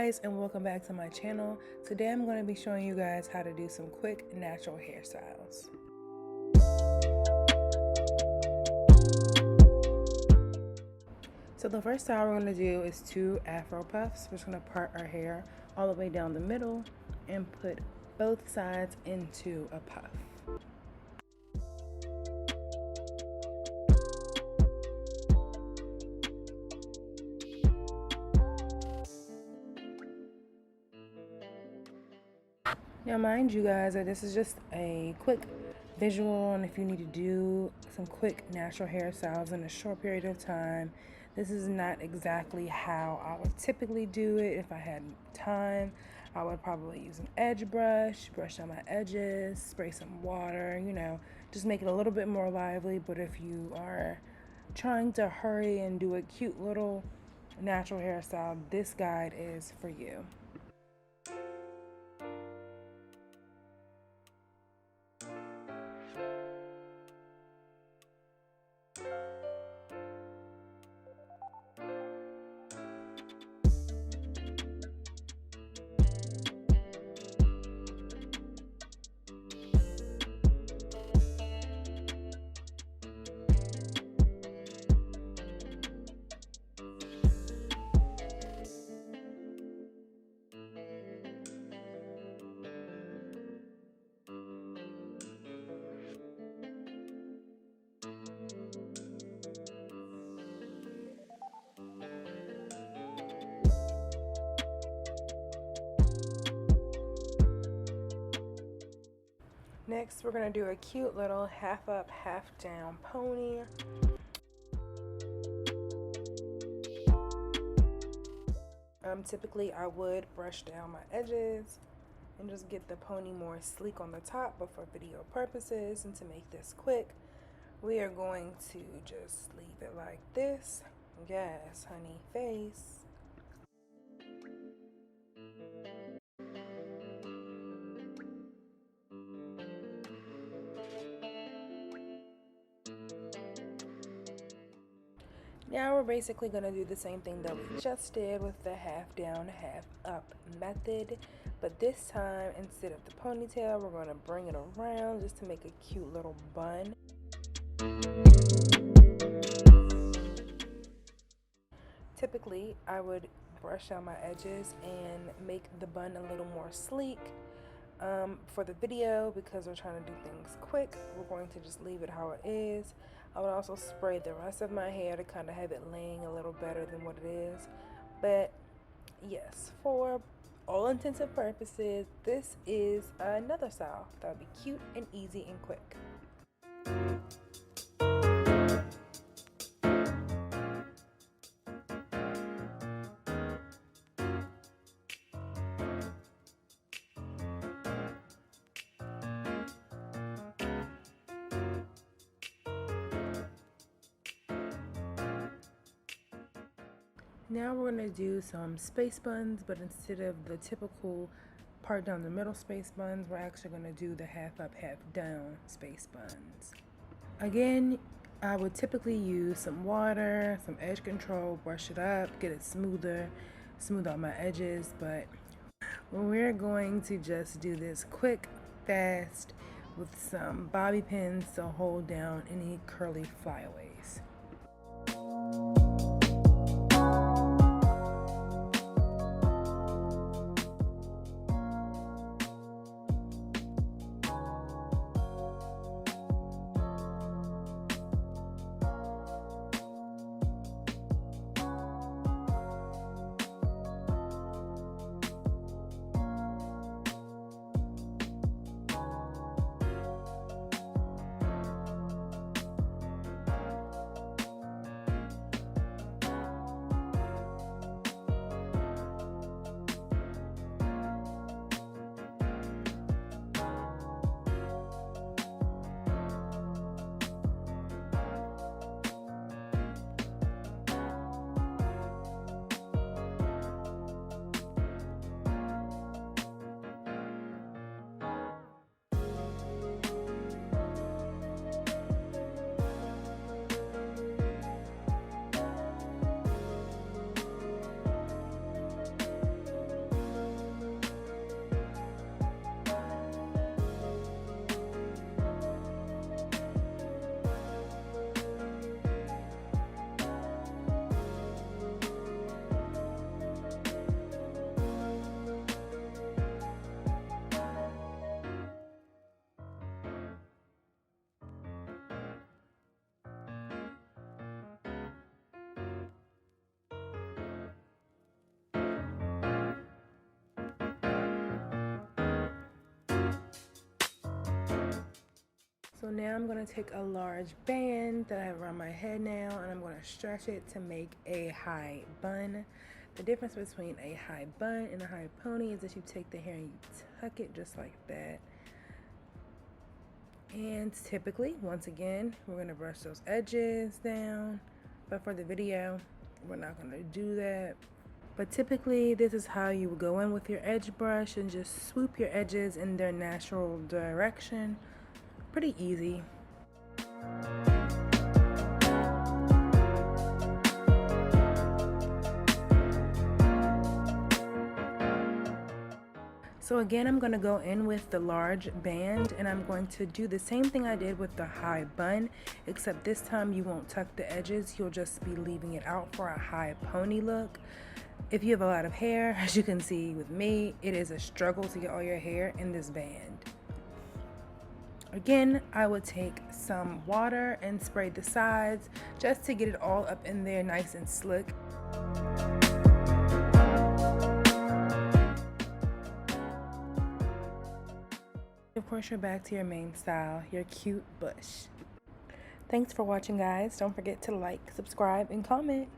guys, and welcome back to my channel. Today I'm going to be showing you guys how to do some quick natural hairstyles. So the first style we're going to do is 2 afro puffs. We're just going to part our hair all the way down the middle and put both sides into a puff. Now mind you guys that this is just a quick visual, and if you need to do some quick natural hairstyles in a short period of time, this is not exactly how I would typically do it. If I had time, I would probably use an edge brush down my edges, spray some water, just make it a little bit more lively. But if you are trying to hurry and do a cute little natural hairstyle, this guide is for you. Next, we're going to do a cute little half up, half down pony. Typically, I would brush down my edges and just get the pony more sleek on the top, but for video purposes and to make this quick, we are going to just leave it like this. Yes, honey, face. Now we're basically going to do the same thing that we just did with the half down, half up method. But this time, instead of the ponytail, we're going to bring it around just to make a cute little bun. Typically, I would brush out my edges and make the bun a little more sleek. For the video, because we're trying to do things quick, we're going to just leave it how it is. I would also spray the rest of my hair to kind of have it laying a little better than what it is. But yes, for all intents and purposes, this is another style that would be cute and easy and quick. Now we're going to do some space buns, but instead of the typical part down the middle space buns, we're actually going to do the half up, half down space buns. Again, I would typically use some water, some edge control, brush it up, get it smoother, smooth out my edges, but we're going to just do this quick, fast, with some bobby pins to hold down any curly flyaways. So now I'm going to take a large band that I have around my head now, and I'm going to stretch it to make a high bun. The difference between a high bun and a high pony is that you take the hair and you tuck it just like that. And typically, once again, we're going to brush those edges down, but for the video, we're not going to do that. But typically, this is how you would go in with your edge brush and just swoop your edges in their natural direction. Pretty easy. So again, I'm going to go in with the large band, and I'm going to do the same thing I did with the high bun, except this time you won't tuck the edges. You'll just be leaving it out for a high pony look. If you have a lot of hair, as you can see with me, it is a struggle to get all your hair in this band. Again, I would take some water and spray the sides just to get it all up in there nice and slick. Of course, you're back to your main style, your cute bush. Thanks for watching, guys. Don't forget to like, subscribe, and comment.